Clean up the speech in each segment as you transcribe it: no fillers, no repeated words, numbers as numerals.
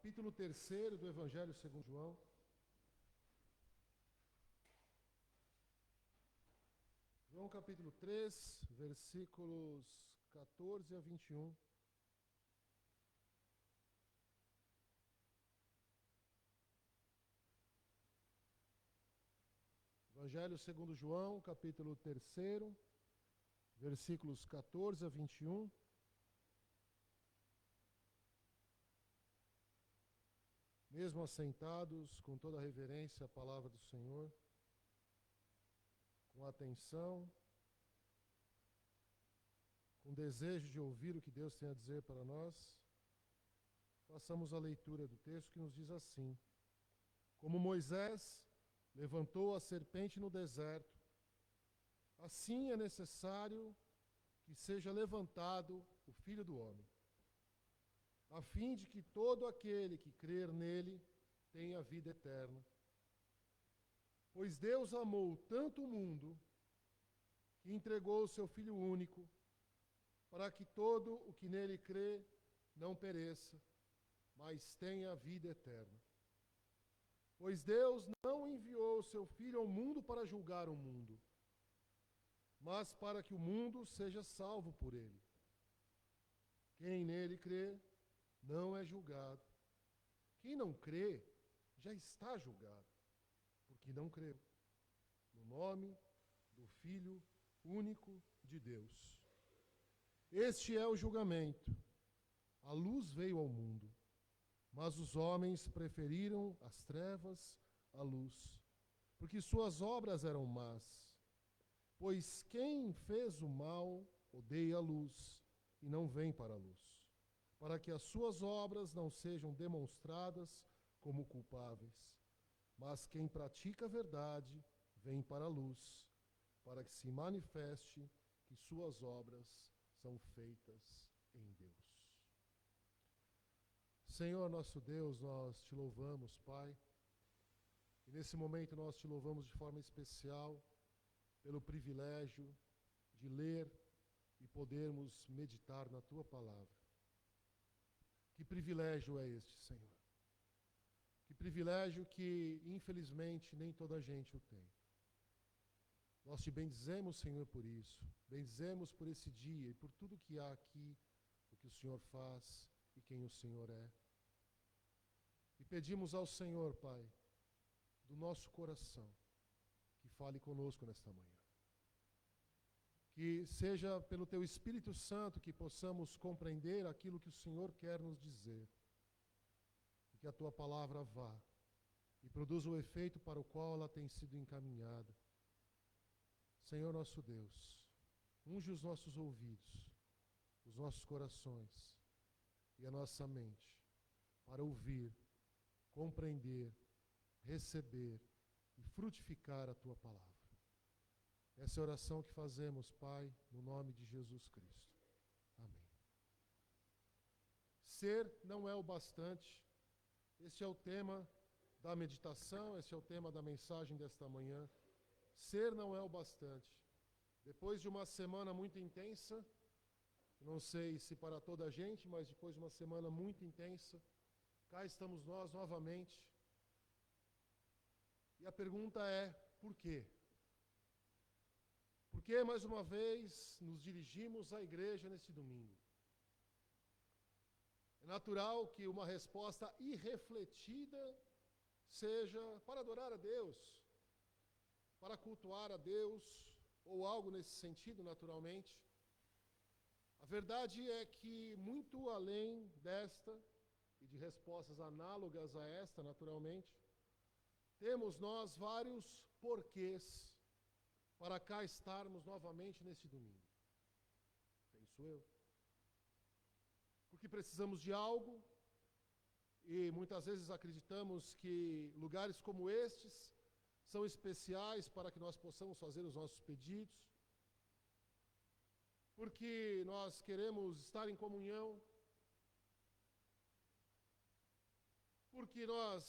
capítulo 3 do Evangelho segundo João. João capítulo 3, versículos 14 a 21. Evangelho segundo João, capítulo 3, versículos 14 a 21. Mesmo assentados, com toda a reverência à palavra do Senhor, com atenção, com desejo de ouvir o que Deus tem a dizer para nós, façamos a leitura do texto que nos diz assim: Como Moisés levantou a serpente no deserto, assim é necessário que seja levantado o Filho do Homem, a fim de que todo aquele que crer nele tenha vida eterna. Pois Deus amou tanto o mundo que entregou o seu Filho único, para que todo o que nele crê não pereça, mas tenha vida eterna. Pois Deus não enviou o seu Filho ao mundo para julgar o mundo, mas para que o mundo seja salvo por ele. Quem nele crê não é julgado. Quem não crê já está julgado, porque não creu no nome do Filho único de Deus. Este é o julgamento. A luz veio ao mundo, mas os homens preferiram as trevas à luz, porque suas obras eram más. Pois quem fez o mal odeia a luz e não vem para a luz, para que as suas obras não sejam demonstradas como culpáveis. Mas quem pratica a verdade vem para a luz, para que se manifeste que suas obras são feitas em Deus. Senhor nosso Deus, nós te louvamos, Pai, e nesse momento nós te louvamos de forma especial pelo privilégio de ler e podermos meditar na Tua Palavra. Que privilégio é este, Senhor? Que privilégio que, infelizmente, nem toda a gente o tem. Nós te bendizemos, Senhor, por isso. Bendizemos por esse dia e por tudo que há aqui, o que o Senhor faz e quem o Senhor é. E pedimos ao Senhor, Pai, do nosso coração, que fale conosco nesta manhã. Que seja pelo Teu Espírito Santo que possamos compreender aquilo que o Senhor quer nos dizer. E que a Tua palavra vá e produza o efeito para o qual ela tem sido encaminhada. Senhor nosso Deus, unge os nossos ouvidos, os nossos corações e a nossa mente para ouvir, compreender, receber e frutificar a Tua palavra. Essa é a oração que fazemos, Pai, no nome de Jesus Cristo. Amém. Ser não é o bastante. Este é o tema da meditação, este é o tema da mensagem desta manhã. Ser não é o bastante. Depois de uma semana muito intensa, não sei se para toda a gente, mas depois de uma semana muito intensa, cá estamos nós novamente. E a pergunta é, por quê? Por que, mais uma vez, nos dirigimos à igreja neste domingo? É natural que uma resposta irrefletida seja para adorar a Deus, para cultuar a Deus, ou algo nesse sentido, naturalmente. A verdade é que, muito além desta, e de respostas análogas a esta, naturalmente, temos nós vários porquês para cá estarmos novamente neste domingo. Penso eu. Porque precisamos de algo, e muitas vezes acreditamos que lugares como estes são especiais para que nós possamos fazer os nossos pedidos, porque nós queremos estar em comunhão, porque nós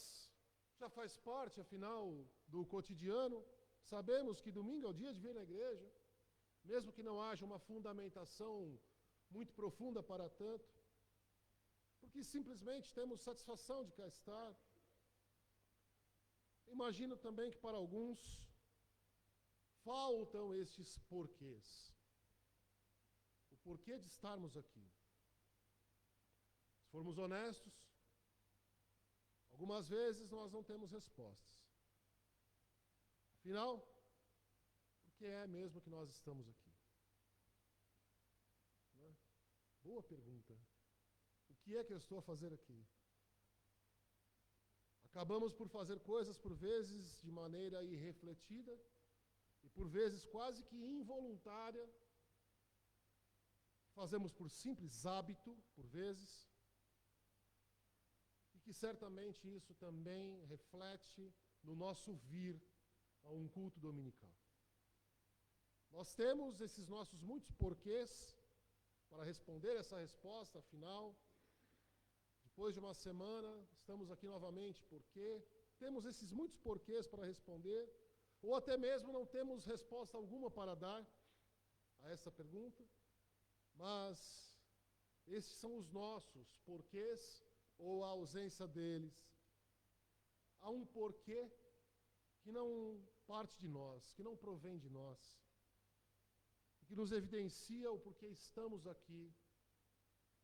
já faz parte, afinal, do cotidiano, sabemos que domingo é o dia de vir na igreja, mesmo que não haja uma fundamentação muito profunda para tanto. porque simplesmente temos satisfação de cá estar. Imagino também que para alguns faltam estes porquês. O porquê de estarmos aqui. Se formos honestos, algumas vezes nós não temos respostas. Afinal, por que é mesmo que nós estamos aqui? Né? Boa pergunta. O que é que eu estou a fazer aqui? Acabamos por fazer coisas, por vezes, de maneira irrefletida e, por vezes, quase que involuntária. Fazemos por simples hábito, por vezes, e que certamente isso também reflete no nosso vir a um culto dominical. Nós temos esses nossos muitos porquês para responder essa resposta, afinal, depois de uma semana, estamos aqui novamente, porque temos esses muitos porquês para responder, ou até mesmo não temos resposta alguma para dar a essa pergunta, mas esses são os nossos porquês ou a ausência deles. Há um porquê que não parte de nós, que não provém de nós, que nos evidencia o porquê estamos aqui,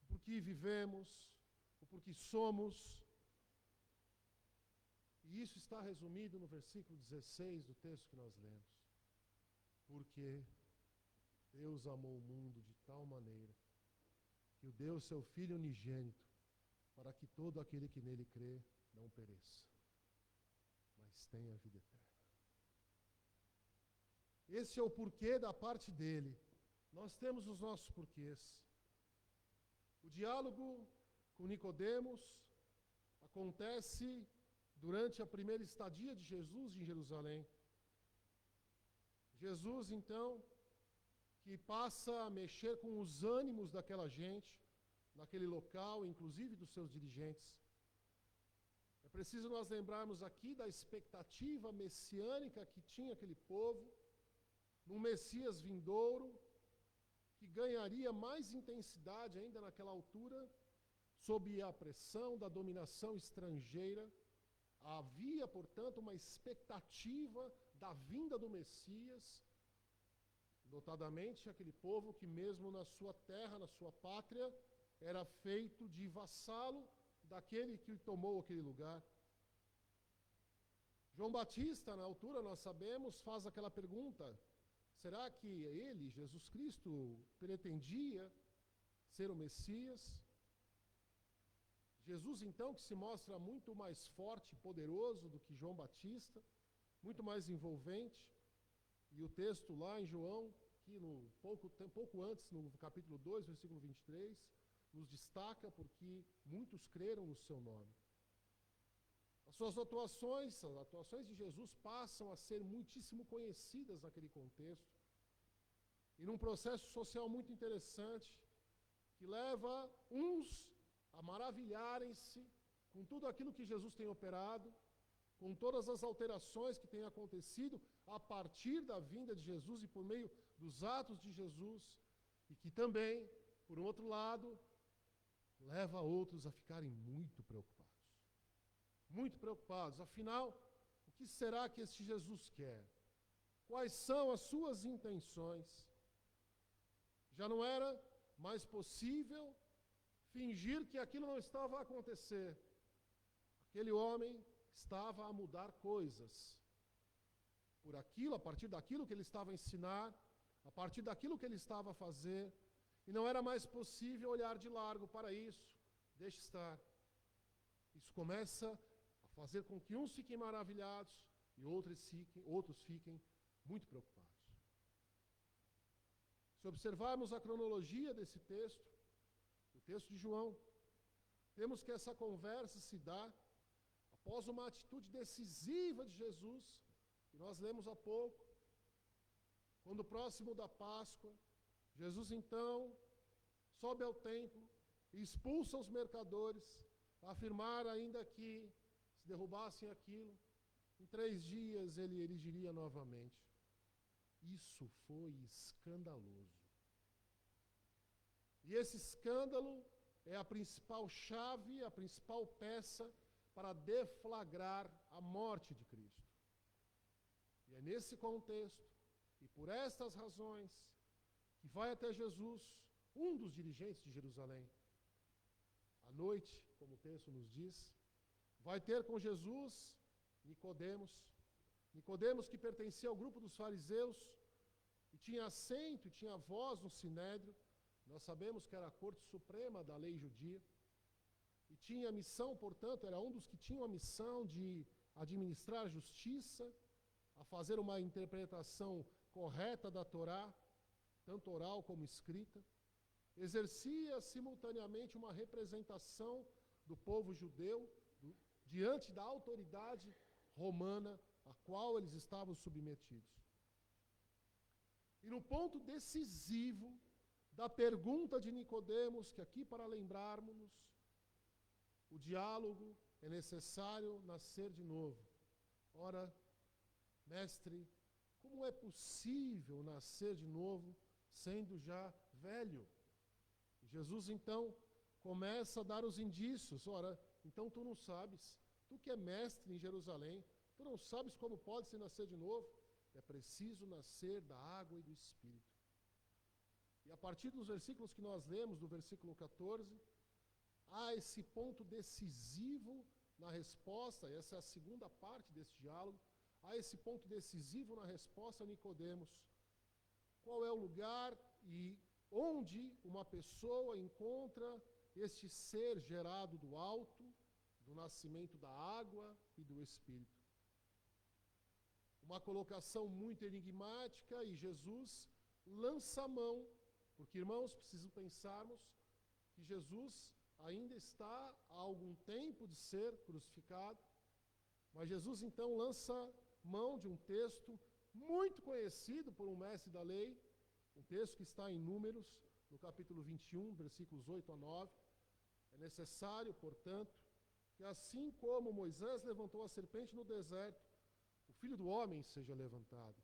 o porquê vivemos, o porquê somos. E isso está resumido no versículo 16 do texto que nós lemos. Porque Deus amou o mundo de tal maneira que o deu seu Filho unigênito, para que todo aquele que nele crê não pereça, mas tenha a vida eterna. Esse é o porquê da parte dele. Nós temos os nossos porquês. O diálogo com Nicodemos acontece durante a primeira estadia de Jesus em Jerusalém. Jesus, então, que passa a mexer com os ânimos daquela gente, naquele local, inclusive dos seus dirigentes. É preciso nós lembrarmos aqui da expectativa messiânica que tinha aquele povo, num Messias vindouro, que ganharia mais intensidade ainda naquela altura, sob a pressão da dominação estrangeira. Havia, portanto, uma expectativa da vinda do Messias, notadamente aquele povo que mesmo na sua terra, na sua pátria, era feito de vassalo daquele que tomou aquele lugar. João Batista, na altura, nós sabemos, faz aquela pergunta: será que ele, Jesus Cristo, pretendia ser o Messias? Jesus, então, que se mostra muito mais forte e poderoso do que João Batista, muito mais envolvente. E o texto lá em João, que pouco antes, no capítulo 2, versículo 23, nos destaca porque muitos creram no seu nome. As suas atuações, as atuações de Jesus passam a ser muitíssimo conhecidas naquele contexto. E num processo social muito interessante, que leva uns a maravilharem-se com tudo aquilo que Jesus tem operado, com todas as alterações que têm acontecido a partir da vinda de Jesus e por meio dos atos de Jesus, e que também, por um outro lado, leva outros a ficarem muito preocupados. Muito preocupados. Afinal, o que será que este Jesus quer? Quais são as suas intenções? Já não era mais possível fingir que aquilo não estava a acontecer. Aquele homem estava a mudar coisas. Por aquilo, a partir daquilo que ele estava a ensinar, a partir daquilo que ele estava a fazer, e não era mais possível olhar de largo para isso. Deixe estar. Isso começa a fazer com que uns fiquem maravilhados e outros fiquem muito preocupados. Se observarmos a cronologia desse texto, o texto de João, temos que essa conversa se dá após uma atitude decisiva de Jesus, que nós lemos há pouco, quando próximo da Páscoa, Jesus então sobe ao templo e expulsa os mercadores, a afirmar ainda que se derrubassem aquilo, em 3 dias ele erigiria novamente. Isso foi escandaloso. E esse escândalo é a principal chave, a principal peça para deflagrar a morte de Cristo. E é nesse contexto, e por estas razões, que vai até Jesus, um dos dirigentes de Jerusalém. À noite, como o texto nos diz, vai ter com Jesus Nicodemos. Nicodemos que pertencia ao grupo dos fariseus, e tinha assento e tinha voz no sinédrio. Nós sabemos que era a corte suprema da lei judia. E tinha a missão, portanto, era um dos que tinham a missão de administrar a justiça, a fazer uma interpretação correta da Torá, tanto oral como escrita. Exercia simultaneamente uma representação do povo judeu diante da autoridade romana a qual eles estavam submetidos. E no ponto decisivo da pergunta de Nicodemos, que aqui para lembrarmos, o diálogo é necessário nascer de novo. Ora, mestre, como é possível nascer de novo sendo já velho? E Jesus então começa a dar os indícios. Ora, então tu não sabes, tu que é mestre em Jerusalém, tu não sabes como pode se nascer de novo? É preciso nascer da água e do Espírito. E a partir dos versículos que nós lemos, do versículo 14, há esse ponto decisivo na resposta, essa é a segunda parte desse diálogo, há esse ponto decisivo na resposta a Nicodemos. Qual é o lugar e onde uma pessoa encontra este ser gerado do alto, do nascimento da água e do Espírito? Uma colocação muito enigmática, e Jesus lança a mão, porque, irmãos, preciso pensarmos que Jesus ainda está há algum tempo de ser crucificado, mas Jesus então lança mão de um texto muito conhecido por um mestre da lei, um texto que está em Números, no capítulo 21, versículos 8 a 9. É necessário, portanto, que assim como Moisés levantou a serpente no deserto, o Filho do Homem seja levantado.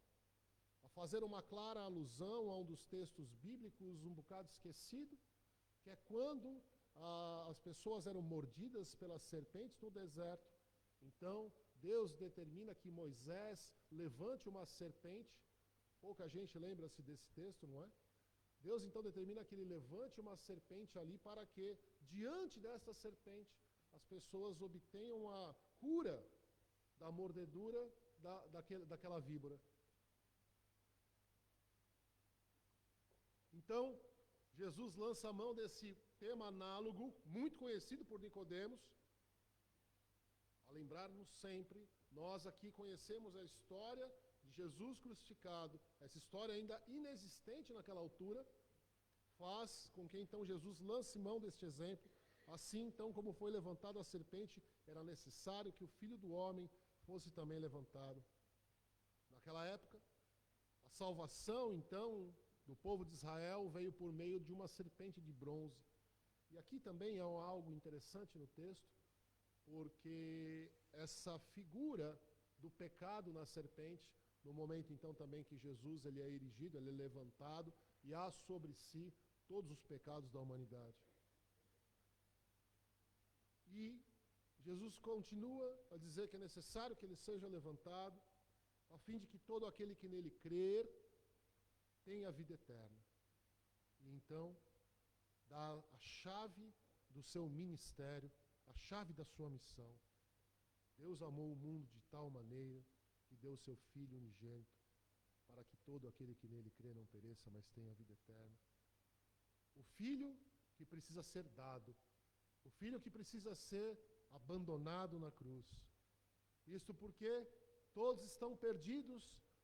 A fazer uma clara alusão a um dos textos bíblicos um bocado esquecido, que é quando as pessoas eram mordidas pelas serpentes no deserto. Então, Deus determina que Moisés levante uma serpente. Pouca gente lembra-se desse texto, não é? Deus então determina que ele levante uma serpente ali para que, diante dessa serpente, as pessoas obtenham a cura da mordedura daquela víbora. Então, Jesus lança a mão desse tema análogo, muito conhecido por Nicodemos. A lembrarmos sempre, nós aqui conhecemos a história de Jesus crucificado, essa história ainda inexistente naquela altura, faz com que então Jesus lance mão deste exemplo. Assim, então, como foi levantado a serpente, era necessário que o Filho do Homem fosse também levantado. Naquela época, a salvação, então, do povo de Israel veio por meio de uma serpente de bronze. E aqui também há algo interessante no texto, porque essa figura do pecado na serpente, no momento então também que Jesus ele é erigido, ele é levantado, e há sobre si todos os pecados da humanidade. E Jesus continua a dizer que é necessário que ele seja levantado, a fim de que todo aquele que nele crer tenha a vida eterna. E então, dá a chave do seu ministério, a chave da sua missão. Deus amou o mundo de tal maneira que deu o seu Filho unigênito, para que todo aquele que nele crê não pereça, mas tenha a vida eterna. O Filho que precisa ser dado, o Filho que precisa ser abandonado na cruz. Isto porque todos estão perdidos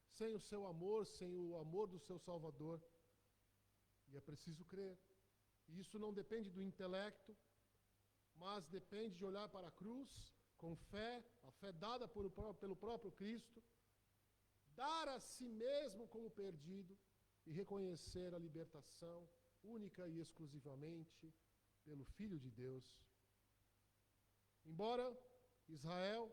sem o seu amor, sem o amor do seu Salvador. E é preciso crer. E isso não depende do intelecto, mas depende de olhar para a cruz com fé, a fé dada pelo próprio Cristo, dar a si mesmo como perdido e reconhecer a libertação única e exclusivamente pelo Filho de Deus. Embora Israel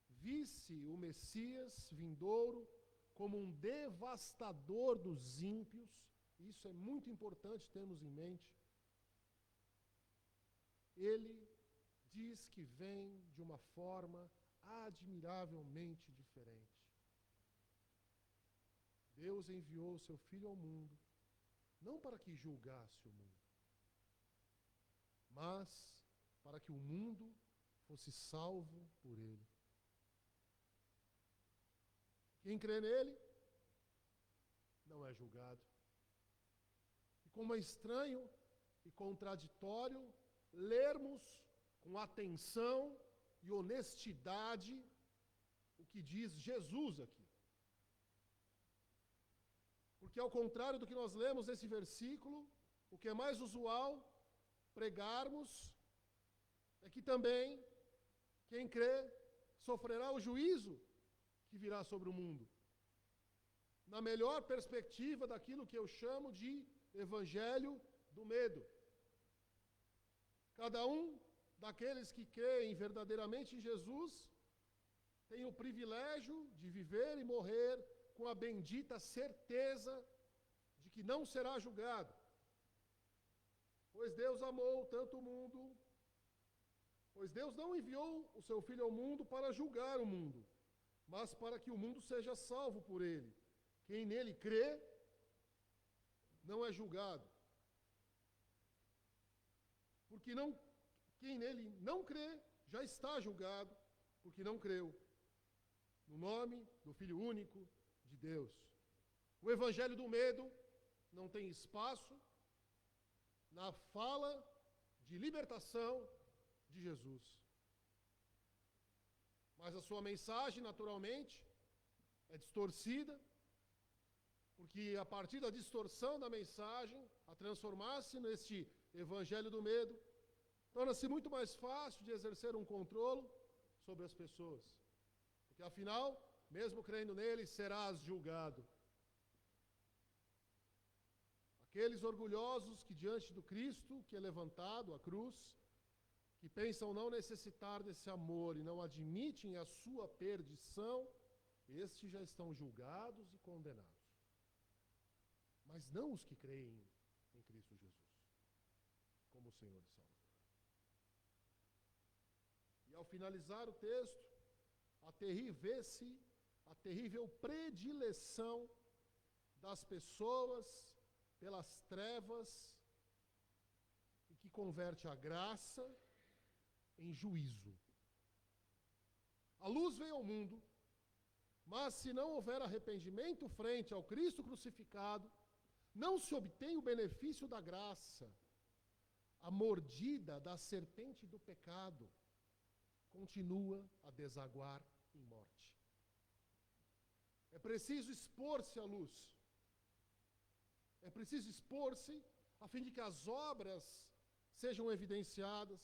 visse o Messias vindouro como um devastador dos ímpios, isso é muito importante termos em mente. ele diz que vem de uma forma admiravelmente diferente. Deus enviou o seu Filho ao mundo, não para que julgasse o mundo, mas para que o mundo fosse salvo por ele. Quem crê nele não é julgado. E como é estranho e contraditório lermos com atenção e honestidade o que diz Jesus aqui. Porque ao contrário do que nós lemos nesse versículo, o que é mais usual pregarmos é que também quem crê sofrerá o juízo que virá sobre o mundo. Na melhor perspectiva daquilo que eu chamo de evangelho do medo. Cada um daqueles que creem verdadeiramente em Jesus tem o privilégio de viver e morrer com a bendita certeza de que não será julgado. Pois Deus amou tanto o mundo, pois Deus não enviou o seu Filho ao mundo para julgar o mundo, mas para que o mundo seja salvo por ele. Quem nele crê não é julgado. Porque quem nele não crê já está julgado, porque não creu no nome do Filho único de Deus. O evangelho do medo não tem espaço na fala de libertação de Jesus. Mas a sua mensagem, naturalmente, é distorcida, porque a partir da distorção da mensagem, a transformar-se neste evangelho do medo, torna-se muito mais fácil de exercer um controle sobre as pessoas. Porque afinal, mesmo crendo nele, serás julgado. Aqueles orgulhosos que diante do Cristo, que é levantado, a cruz, que pensam não necessitar desse amor e não admitem a sua perdição, estes já estão julgados e condenados. Mas não os que creem em Cristo Jesus, como Senhor e Salvador. E ao finalizar o texto, vê-se a terrível predileção das pessoas pelas trevas e que converte a graça em juízo. A luz veio ao mundo, mas se não houver arrependimento frente ao Cristo crucificado, não se obtém o benefício da graça. A mordida da serpente do pecado continua a desaguar em morte. É preciso expor-se à luz. É preciso expor-se a fim de que as obras sejam evidenciadas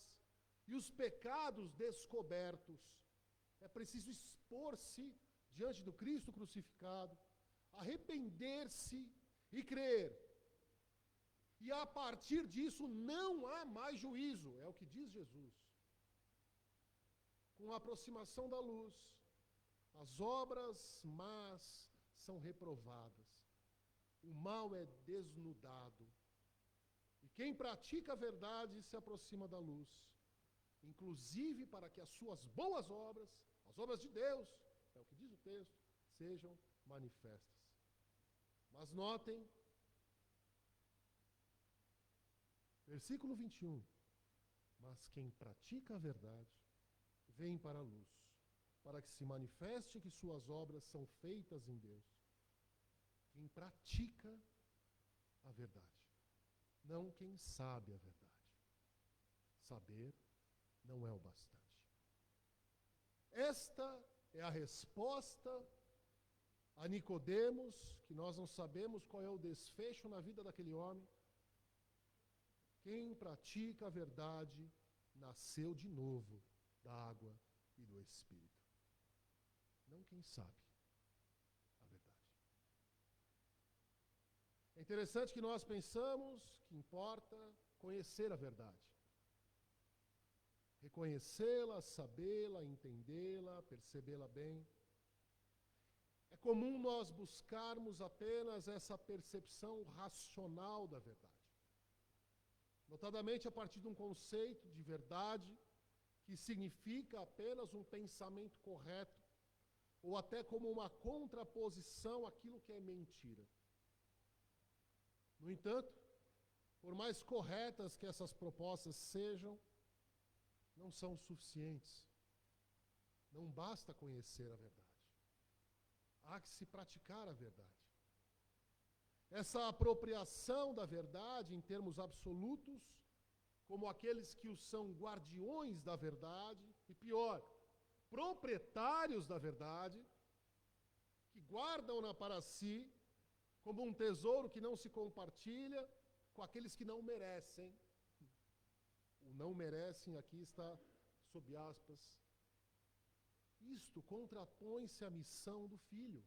e os pecados descobertos. É preciso expor-se diante do Cristo crucificado, arrepender-se e crer. E a partir disso não há mais juízo, é o que diz Jesus. Com a aproximação da luz, as obras más são reprovadas. O mal é desnudado. E quem pratica a verdade se aproxima da luz, inclusive para que as suas boas obras, as obras de Deus, é o que diz o texto, sejam manifestas. Mas notem, versículo 21, mas quem pratica a verdade, vem para a luz, para que se manifeste que suas obras são feitas em Deus. Quem pratica a verdade, não quem sabe a verdade. Saber não é o bastante. Esta é a resposta a Nicodemos, que nós não sabemos qual é o desfecho na vida daquele homem. Quem pratica a verdade nasceu de novo da água e do Espírito. Não quem sabe a verdade. É interessante que nós pensamos que importa conhecer a verdade. Reconhecê-la, sabê-la, entendê-la, percebê-la bem. É comum nós buscarmos apenas essa percepção racional da verdade. notadamente a partir de um conceito de verdade que significa apenas um pensamento correto, ou até como uma contraposição àquilo que é mentira. No entanto, por mais corretas que essas propostas sejam, não são suficientes. Não basta conhecer a verdade. Há que se praticar a verdade. Essa apropriação da verdade em termos absolutos, como aqueles que são guardiões da verdade, e pior, proprietários da verdade, que guardam-na para si, como um tesouro que não se compartilha com aqueles que não merecem. O não merecem aqui está sob aspas. Isto contrapõe-se à missão do Filho.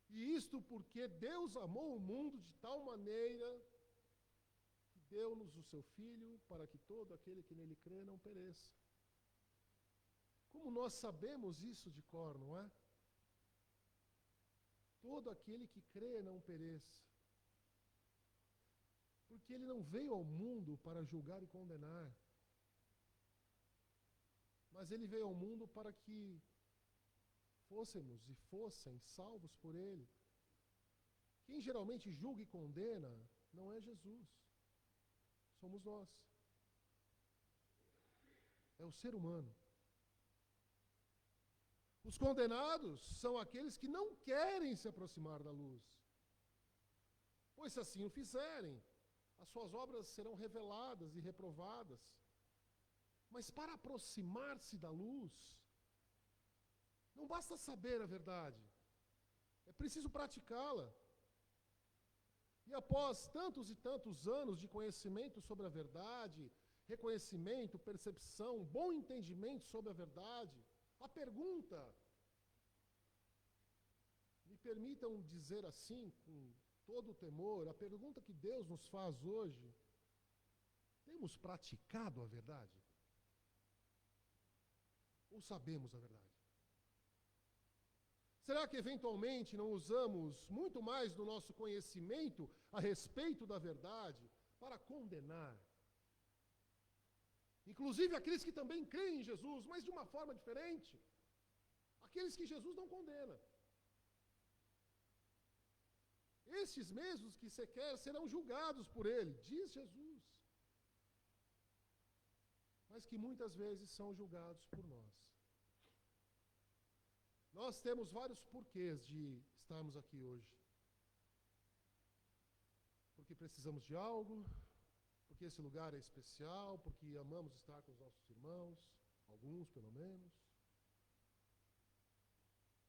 E isto porque Deus amou o mundo de tal maneira que deu-nos o seu Filho para que todo aquele que nele crê não pereça. Como nós sabemos isso de cor, não é? Todo aquele que crê não pereça. Porque ele não veio ao mundo para julgar e condenar. Mas ele veio ao mundo para que fôssemos e fossem salvos por ele. Quem geralmente julga e condena não é Jesus. Somos nós. É o ser humano. Os condenados são aqueles que não querem se aproximar da luz. Pois se assim o fizerem, as suas obras serão reveladas e reprovadas. Mas para aproximar-se da luz, não basta saber a verdade, é preciso praticá-la. E após tantos e tantos anos de conhecimento sobre a verdade, reconhecimento, percepção, bom entendimento sobre a verdade, a pergunta, me permitam dizer assim, com todo o temor, a pergunta que Deus nos faz hoje: temos praticado a verdade? Ou sabemos a verdade? Será que eventualmente não usamos muito mais do nosso conhecimento a respeito da verdade para condenar? Inclusive aqueles que também creem em Jesus, mas de uma forma diferente. Aqueles que Jesus não condena. Estes mesmos que sequer serão julgados por ele, diz Jesus. Mas que muitas vezes são julgados por nós. Nós temos vários porquês de estarmos aqui hoje. Porque precisamos de algo, porque esse lugar é especial, porque amamos estar com os nossos irmãos, alguns pelo menos,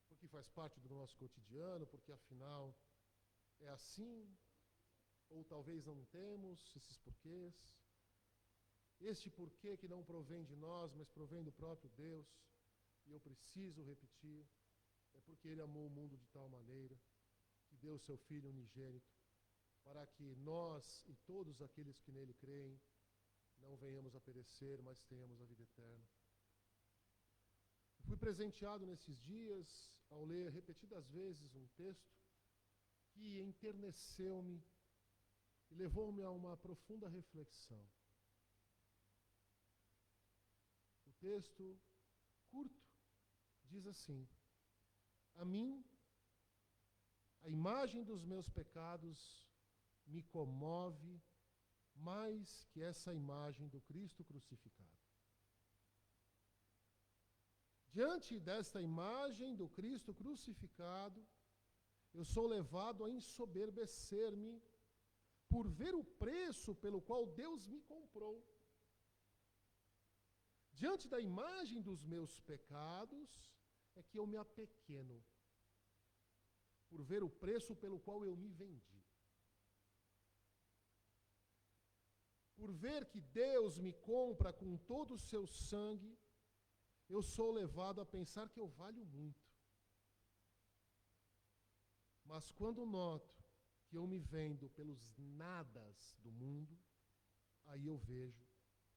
porque faz parte do nosso cotidiano, porque afinal é assim, ou talvez não temos esses porquês. Este porquê que não provém de nós, mas provém do próprio Deus, e eu preciso repetir, é porque Ele amou o mundo de tal maneira que deu o seu Filho unigênito, para que nós e todos aqueles que nele creem não venhamos a perecer, mas tenhamos a vida eterna. Eu fui presenteado nesses dias ao ler repetidas vezes um texto que enterneceu-me e levou-me a uma profunda reflexão. O texto, curto, diz assim: a mim, a imagem dos meus pecados me comove mais que essa imagem do Cristo crucificado. Diante desta imagem do Cristo crucificado, eu sou levado a ensoberbecer-me por ver o preço pelo qual Deus me comprou. Diante da imagem dos meus pecados, é que eu me apequeno, por ver o preço pelo qual eu me vendi. Por ver que Deus me compra com todo o seu sangue, eu sou levado a pensar que eu valho muito. Mas quando noto que eu me vendo pelos nadas do mundo, aí eu vejo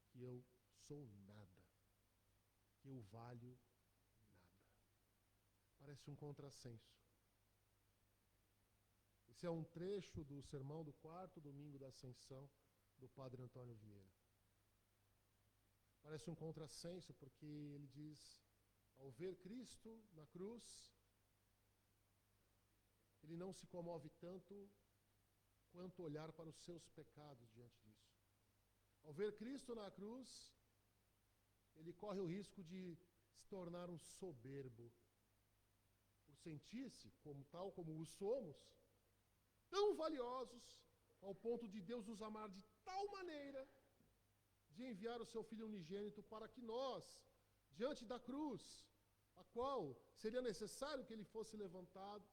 que eu sou nada, que eu valho nada. Parece um contrassenso. Esse é um trecho do sermão do 4º domingo da Ascensão do Padre Antônio Vieira. Parece um contrassenso, porque ele diz, ao ver Cristo na cruz, ele não se comove tanto quanto olhar para os seus pecados diante disso. Ao ver Cristo na cruz, ele corre o risco de se tornar um soberbo, por sentir-se, tal como o somos, tão valiosos, ao ponto de Deus nos amar de tal maneira, de enviar o seu Filho unigênito para que nós, diante da cruz, a qual seria necessário que ele fosse levantado,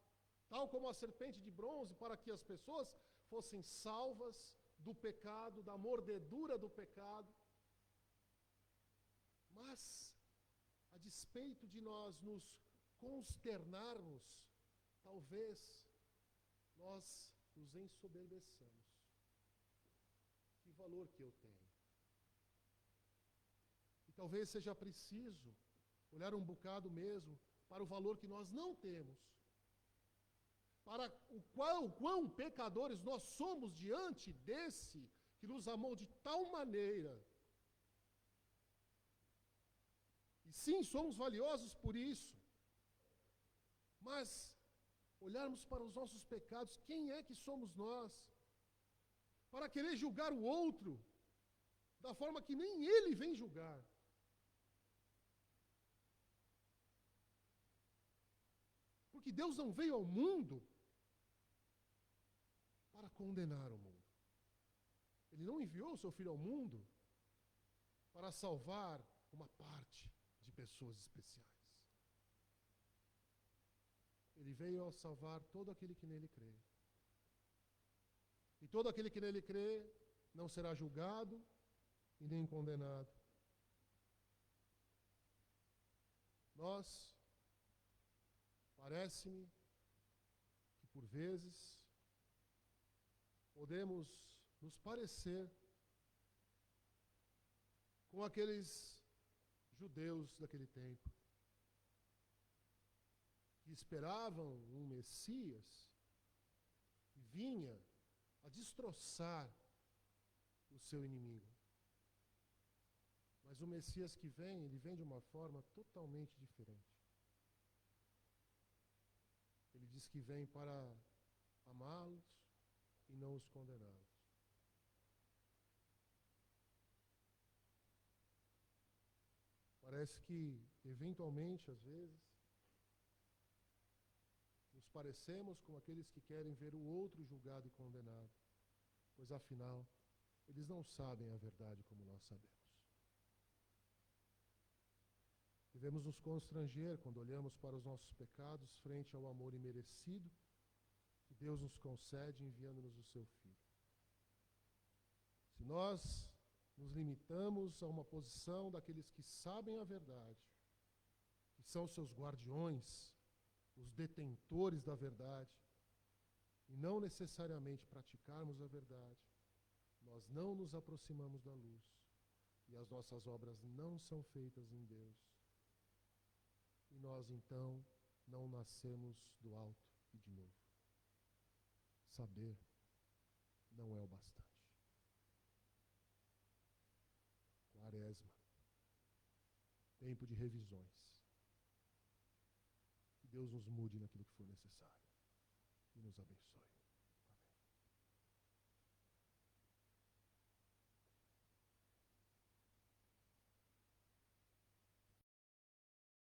tal como a serpente de bronze, para que as pessoas fossem salvas do pecado, da mordedura do pecado. Mas, a despeito de nós nos consternarmos, talvez nós nos ensoberbeçamos. Que valor que eu tenho? E talvez seja preciso olhar um bocado mesmo para o valor que nós não temos, para o quão pecadores nós somos diante desse que nos amou de tal maneira. E sim, somos valiosos por isso. Mas, olharmos para os nossos pecados, quem é que somos nós? Para querer julgar o outro da forma que nem ele vem julgar. Porque Deus não veio ao mundo para condenar o mundo. Ele não enviou o seu Filho ao mundo para salvar uma parte de pessoas especiais. Ele veio a salvar todo aquele que nele crê. E todo aquele que nele crê não será julgado e nem condenado. Nós, parece-me que por vezes podemos nos parecer com aqueles judeus daquele tempo, que esperavam um Messias que vinha a destroçar o seu inimigo. Mas o Messias que vem, ele vem de uma forma totalmente diferente. Ele diz que vem para amá-los e não os condená-los. Parece que, eventualmente, às vezes, nos parecemos com aqueles que querem ver o outro julgado e condenado, pois, afinal, eles não sabem a verdade como nós sabemos. Devemos nos constranger quando olhamos para os nossos pecados frente ao amor imerecido que Deus nos concede enviando-nos o seu Filho. Se nós nos limitamos a uma posição daqueles que sabem a verdade, que são seus guardiões, os detentores da verdade, e não necessariamente praticarmos a verdade, nós não nos aproximamos da luz, e as nossas obras não são feitas em Deus. E nós, então, não nascemos do alto e de novo. Saber não é o bastante. Quaresma. Tempo de revisões. Que Deus nos mude naquilo que for necessário. E nos abençoe.